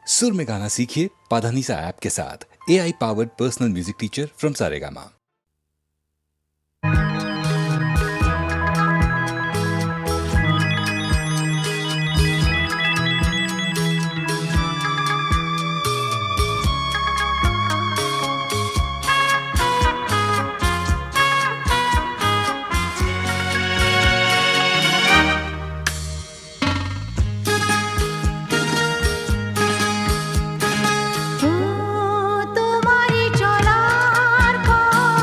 सुर में गाना सीखिए पाधानीसा ऐप के साथ। AI powered personal music teacher from Saregama. তোমারি চলার পথ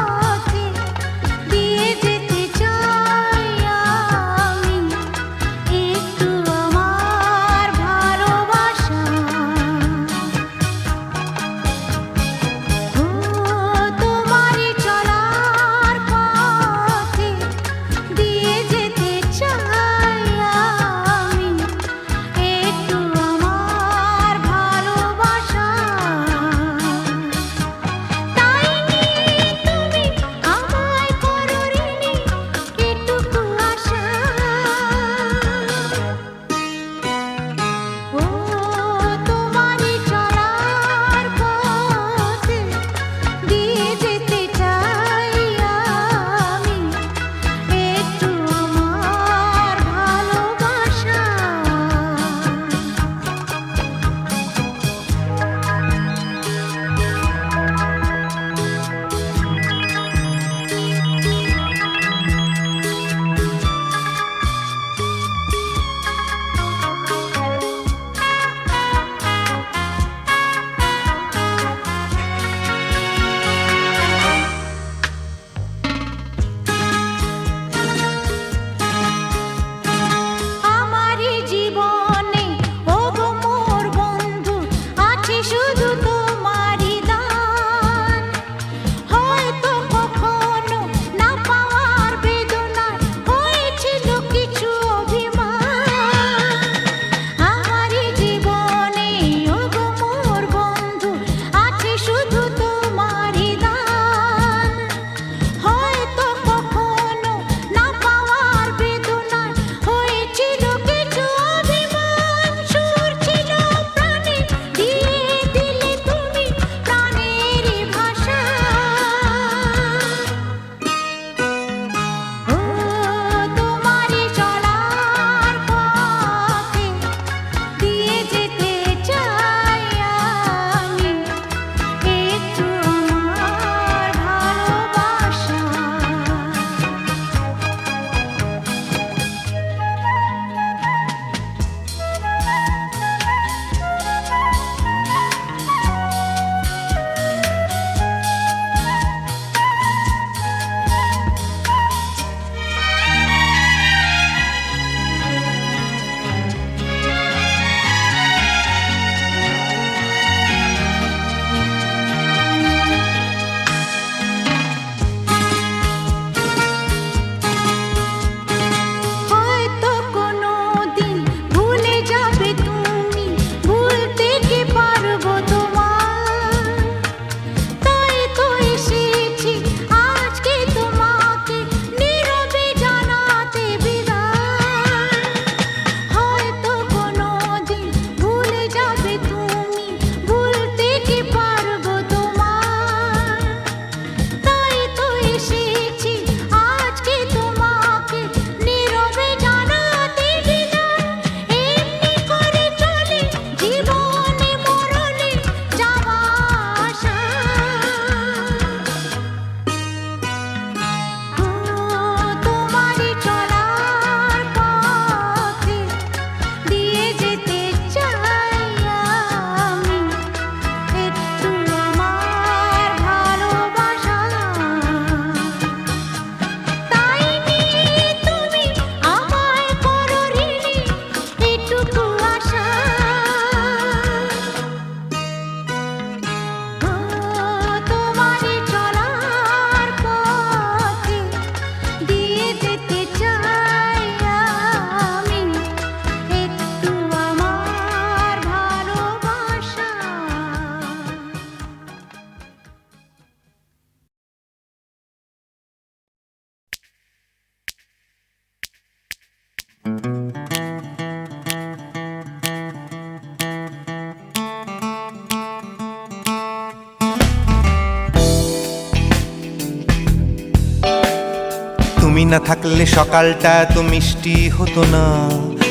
তুমি না থাকলে সকালটা এত মিষ্টি হতো না,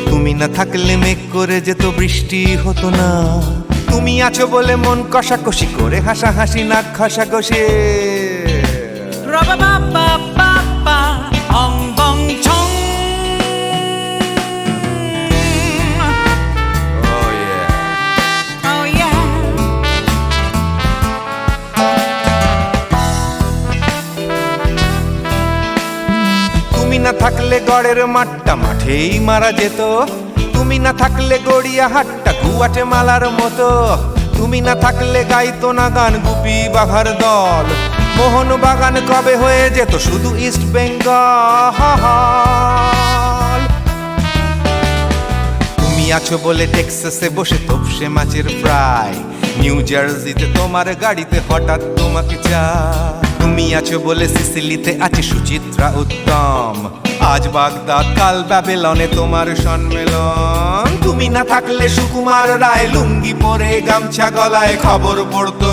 তুমি না থাকলে মেঘ করে যেত বৃষ্টি হতো না। তুমি আছো বলে মন কষাকষি করে হাসাহাসি নাক ঘষাঘষি। তুমি না থাকলে গড়ের মাঠটা মাঠেই মারা যেত, তুমি না থাকলে গড়িয়া হাটটা গুয়াটে মালার মতো। তুমি না থাকলে গাইতো না গান গুপি বাঘার দল, মোহন বাগান কবে হয়ে যেত শুধু ইস্ট বেঙ্গল। তুমি আছো বলে টেক্সাসে বসে তপসে মাছের ফ্রাই, নিউ জার্সিতে তোমার গাড়িতে হঠাৎ তোমাকে চাই। তুমি আছো বলে সিসিলিতে আছে সুচিত্রা উত্তম, আজ বাগদাদ কাল ব্যাবিলনে তোমার সম্মেলন। তুমি না থাকলে সুকুমার রায় লুঙ্গি পরে গামছা গলায় খবর পড়তো।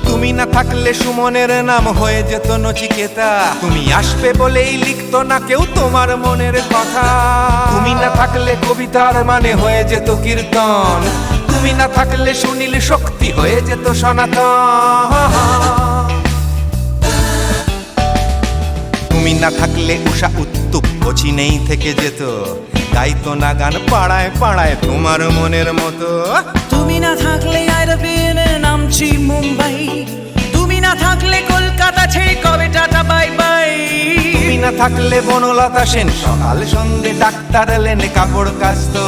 তুমি না থাকলে সুমনের নাম হয়ে যেত নচিকেতা, তুমি আসবে বলেই লিখতো না কেউ তোমার মনের কথা। তুমি না থাকলে কবিতার মানে হয়ে যেত কীর্তন, তুমি না থাকলে সুনীল শক্তি হয়ে যেত সনাতন। তুমি না থাকলে উষা উত্তুপ নেই থেকে যেত, গাইতো না গান পাড়ায় পাড়ায় তোমার মনের মতো। তুমি না থাকলে নামছি মুম্বাই, তুমি না থাকলে কলকাতা ছেড়ে কবে টাটা বাই বাই। তুমি না থাকলে বনলতা সেন সকাল সন্ধে ডাক্তার লেনে কাপড় কাচতো।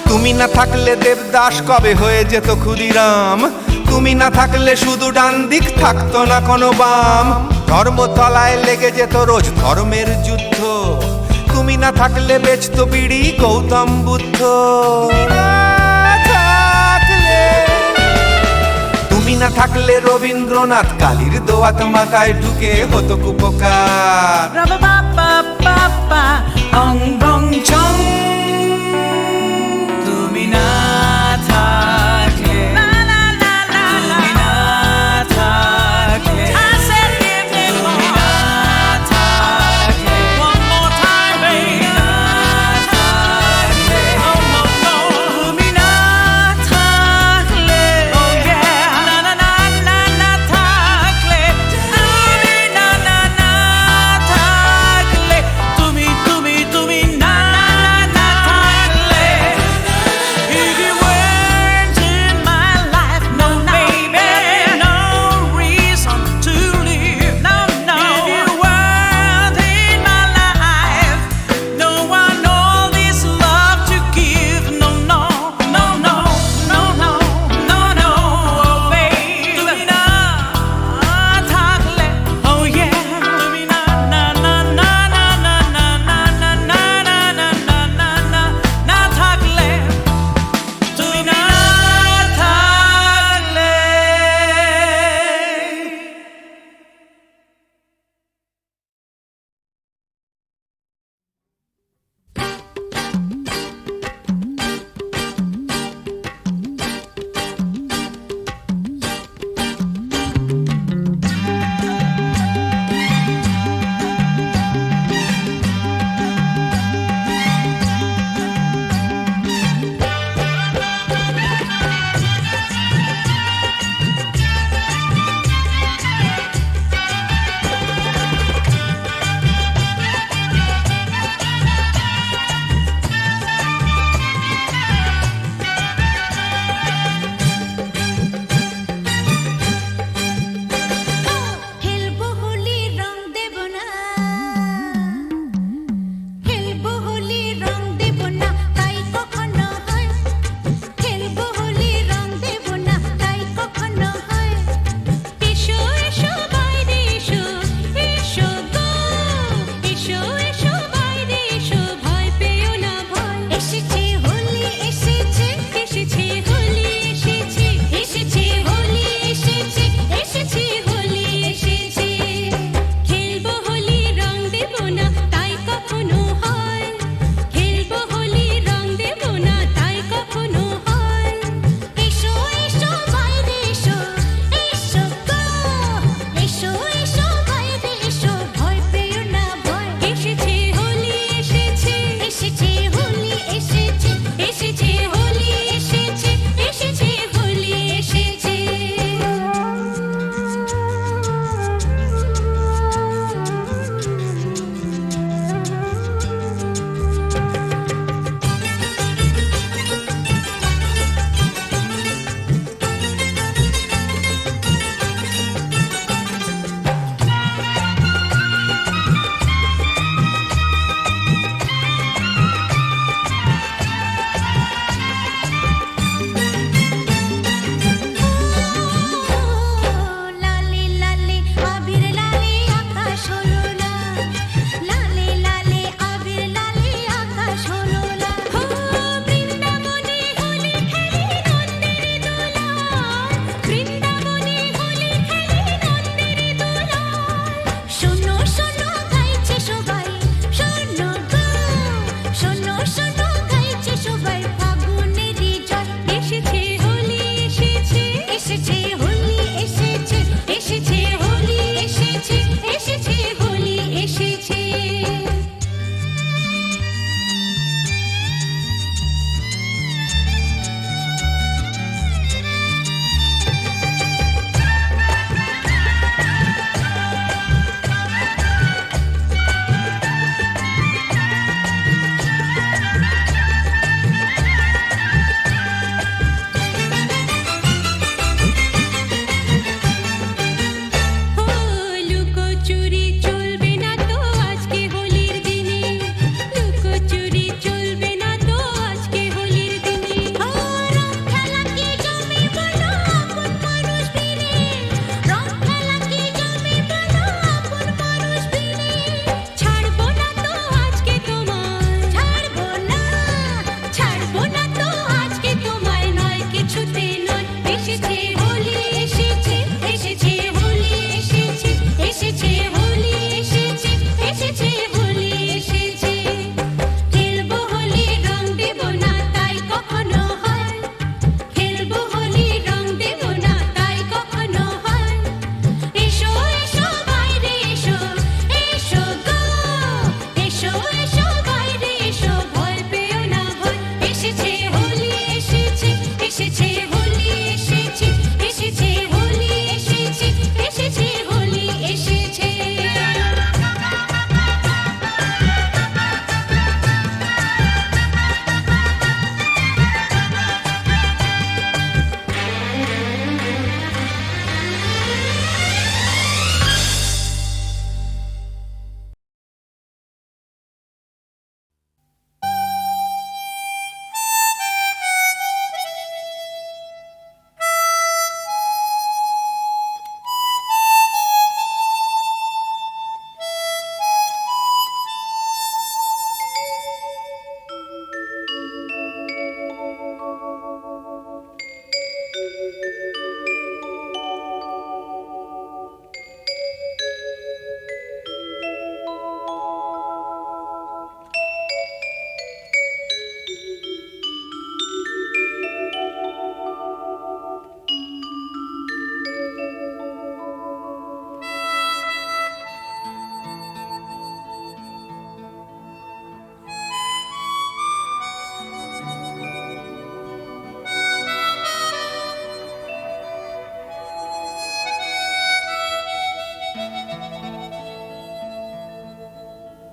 তুমি না থাকলে দেবদাস কবে হয়ে যেত ক্ষুদিরাম, তুমি না থাকলে শুধু ডান দিক থাকতো না কোনো বাম। ধর্মতলায় লেগে যেত রোজ ধর্মের যুদ্ধ, তুমি না থাকলে বেচতো বিড়ি গৌতম বুদ্ধ। তুমি না থাকলে রবীন্দ্রনাথ কালীর দোয়াত মাথায় ঢুকে হতো কুপকার।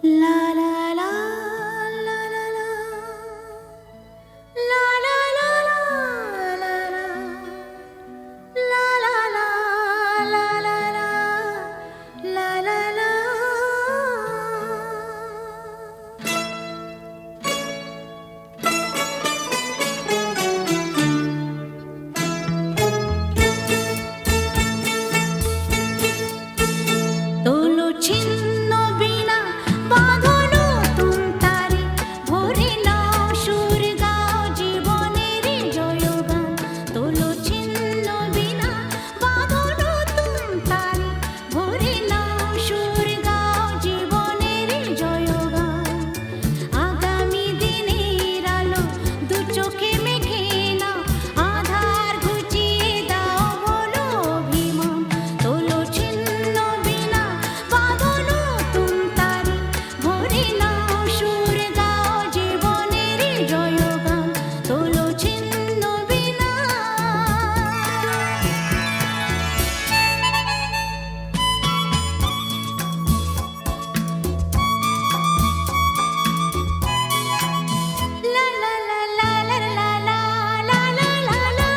La la la la la la la la la la la la la la la la la la la la. তোলো ছিন্ন বিনা বাঁধলো তুমতারে ভরে নাও সুর গাও জীবনের জয়গান তোলো ছিন্ন বিনা বাঁধলো তুমতারে ভরে নাও সুর গাও জীবনের জয়গান আগামী দিনের আলো দু চোখে মেখে নাও আধার ঘুচিয়ে দাও বলো অভিমান তোলো ছিন্ন বিনা বাঁধলো তুমতারে ভরে নাও সুর গাও জীবনের জয়গান তোলো ছিন্ন বিনা La la la la la la la la la la la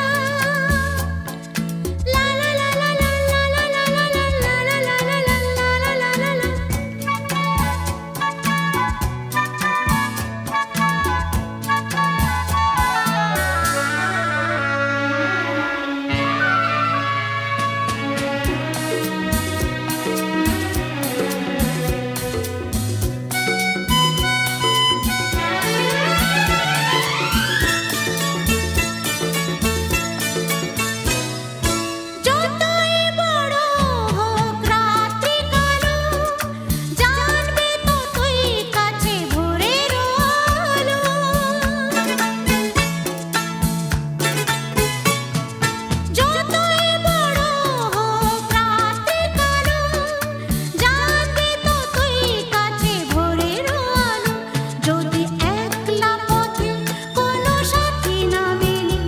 La la la la la la la la la la la la la la la. যতই বড় হোক রাত্রি কালো জানবে ততই কাছে ভোরের আলো যতই বড় হোক রাত্রি কালো জানবে ততই কাছে ভোরের আলো যদি একলা পথে কোনো সাথী না মেলে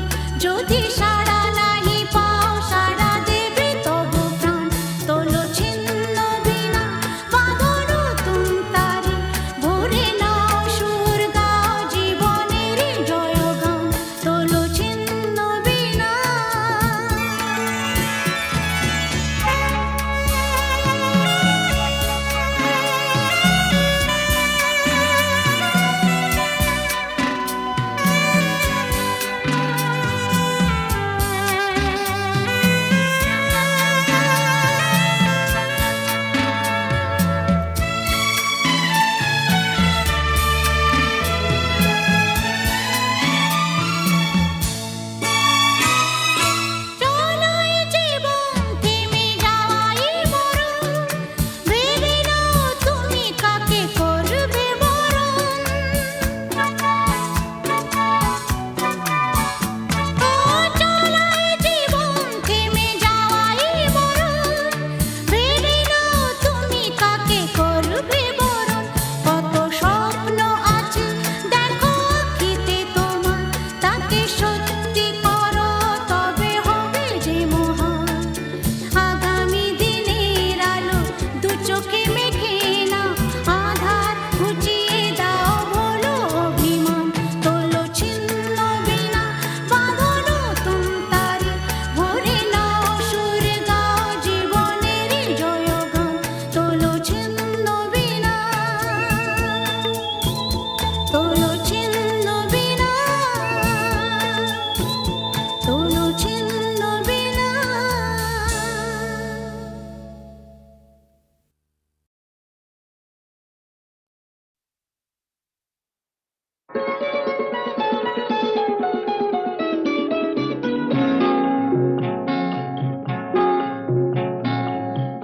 যদি সাড়া নাহি পাও সাড়া দেবে তবু প্রাণ তোলো ছিন্ন বিনা বাঁধলো তুমতারে ভরে নাও সুর গাও জীবনের জয়গান তোলো ছিন্ন বিনা চলোই জীবন থেমে যাওয়াই মরণ ভেবে নাও তুমি কাকে করবে বরণ ও চলোই জীবন থেমে যাওয়াই মরণ ভেবে নাও তুমি কাকে করবে বরণ কত স্বপ্ন আছে দেখো আখিতে তোমার তাকে সত্যি করো তবে হবে যে মহান আগামী দিনের আলো দু চোখে মেখে নাও আধার ঘুচিয়ে দাও বলো অভিমান তোলো ছিন্ন বিনা বাঁধলো তুমতারে ভরে নাও সুর গাও জীবনের জয়গান তোলো ছিন্ন বিনা তোলো ছিন্ন বিনা তোলো ছিন্ন বিনা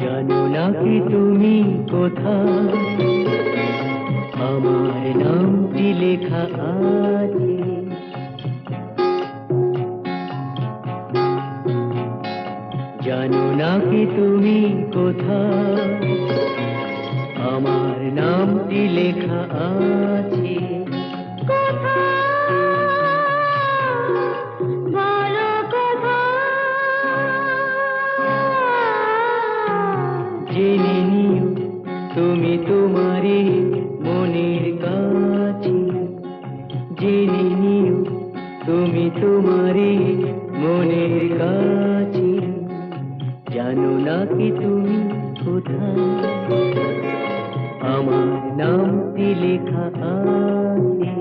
জানো না কি তুমি কোথায় আমার নামটি লেখা আছে জানো না কি তুমি কোথায় আমার নামটি লেখা আছে বলো জেনে নিও তুমি তো তোমারই মনের কাছে, জেনে নিও তুমি তোমারই মনের কাছে, জানো না কি তুমি কোথায়, আমার নামটি লেখা আছে।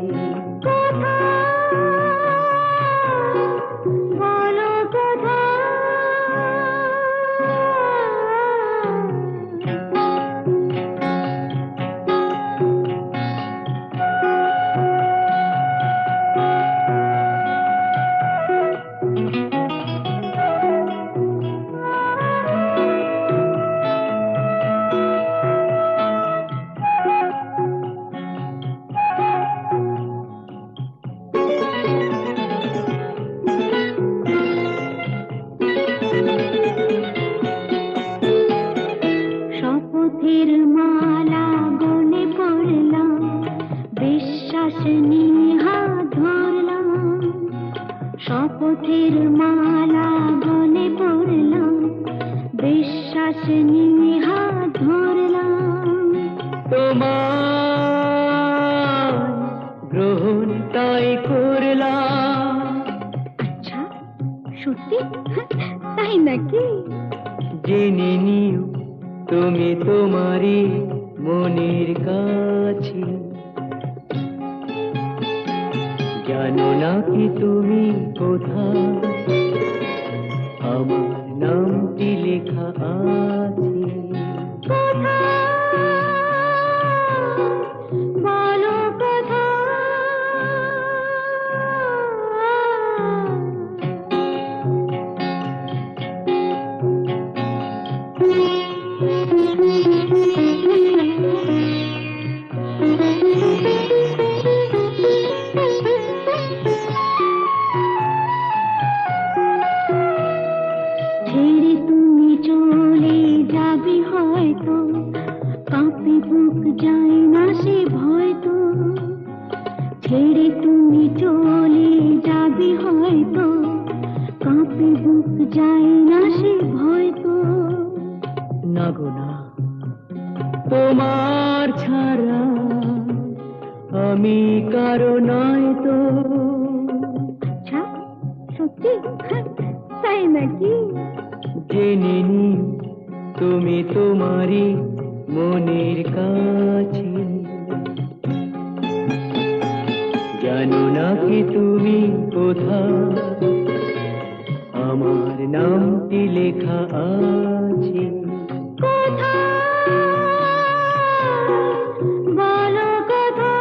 বলো কোথায়? শপথের মালা গলে পড়লাম, বিশ্বাস নিয়ে হাত ধরলাম। শপথের মালা গলে পড়লাম, বিশ্বাস নিয়ে হাত ধরলাম। তোমার গ্রহণ তাই করলাম, আচ্ছা, সত্যি? তাই নাকি? জেনে নিও তুমি তোমারই মনের কাছে, জানো না কি তুমি কোথায়, আমার নামটি লেখা আছে। বলো কোথায়? ছেড়ে তুমি চলে যাবে হয়তো, কাঁপে বুক যায় না সে ভয় তো। ছেড়ে তুমি চলে যাবে হয়তো, কাঁপে বুক যায় না সে ভয় তো। না গো না, তোমার ছাড়া আমি কারো নয় তো। আচ্ছা, সত্যি? তাই নাকি? জেনে নিও তুমি তোমারই মনের কাছে, জানো না কি তুমি কোথায়, আমার নামটি লেখা আছে। বলো কোথায়?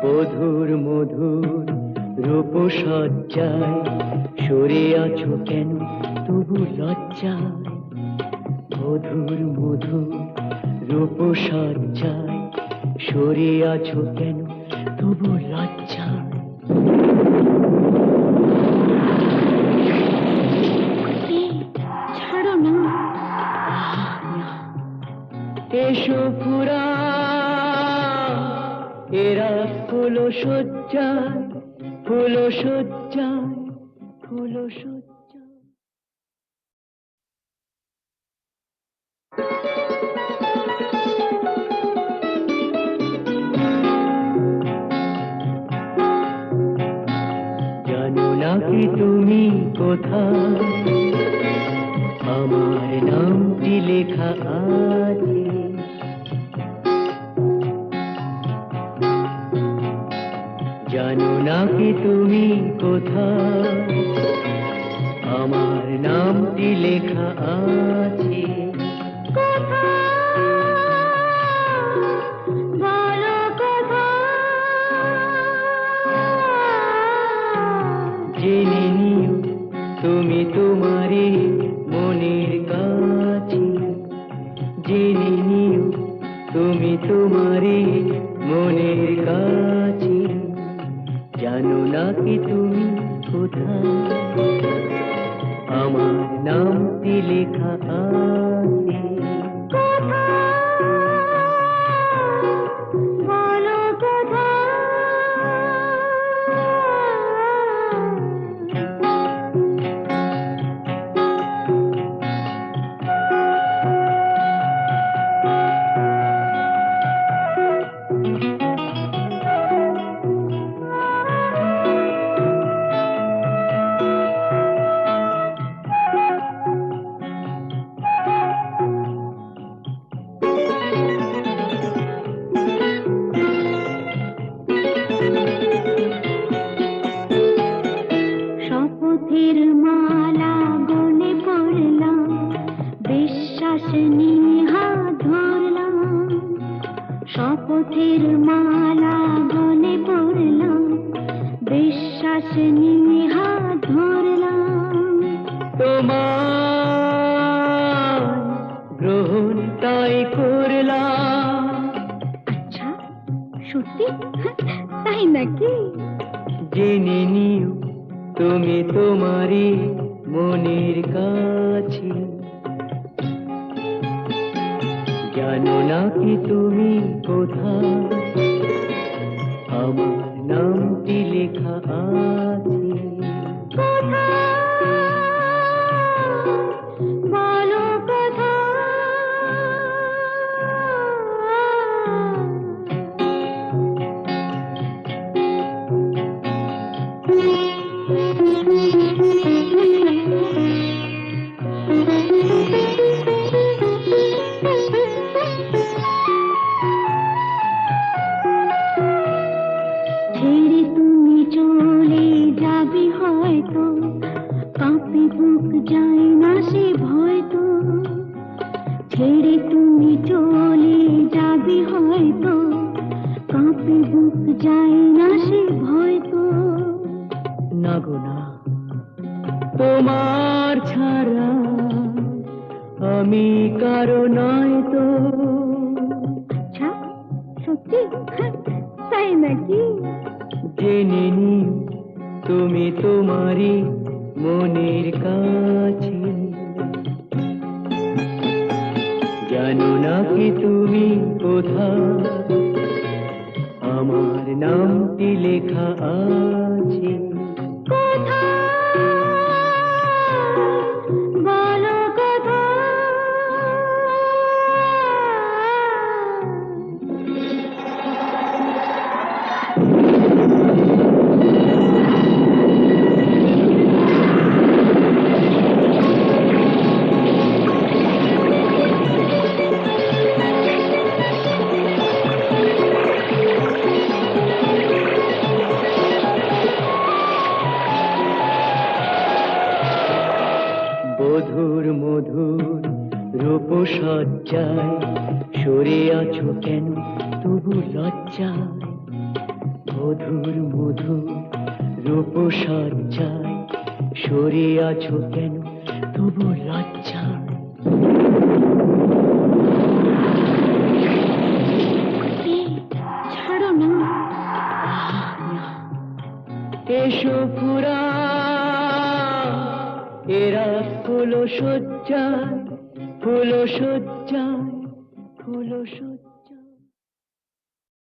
বধুর মধুর রূপসজ্জায় সরে আছো কেন তবু লজ্জায়, বধুর মধুর রূপসজ্জায় সরে আছো কেন তবু লজ্জায়। ছাড়ো না। এসো পুরা এরা ফুলো সজ্জায়, ফুলো সজ্জায়, ফুলো সজ্জায়। জানো না কি তুমি কোথায়, আমার নামটি লেখা আছে। জানো না কি তুমি কোথায়, আমার নামটি লেখা আছে। বলো কোথায়? জেনে নিও তুমি তোমারই মনের কাছে, জেনে নিও তুমি তোমারই মনের কাছে। কি তুমি কোথায়? আমার নামটি লেখা আছে বলো কোথায়? শপথের মালা গলে পড়লাম, বিশ্বাস নিয়ে হাত ধরলাম। শপথের মালা গলে পড়লাম, বিশ্বাস নিয়ে হাত ধরলাম। তোমার গ্রহণ তাই করলাম। আচ্ছা, সত্যি? তাই নাকি? জেনে নিও তুমি তোমারই মনের কাছে। জানো না কি তুমি কোথায়? আমার নামটি লেখা আছে বলো কোথায়? ছেড়ে তুমি চলে যাবে হয়তো, কাঁপে বুক যায় না সে ভয় তো। ছেড়ে তুমি চলে যাবে হয়তো, কাঁপে বুক যায় না সে ভয় তো। না গো না, তোমার ছাড়া আমি কারো নয় তো। আচ্ছা, সত্যি? তাই নাকি? জেনে নিও তুমি তোমারই মনের কাছে। জানো না কি তুমি কোথায়? আমার নামটি লেখা আছে বলো কোথায়? মধুর মধুর রূপসজ্জায় সরে আছো কেন তবু লজ্জায়? মধুর মধুর রূপসজ্জায় সরে আছো কেন তবু লজ্জায়? ছাড়ো না। এসো পুরা এরা ফুল সজ্জায়, ফুল সজ্জায়, ফুল সজ্জায়।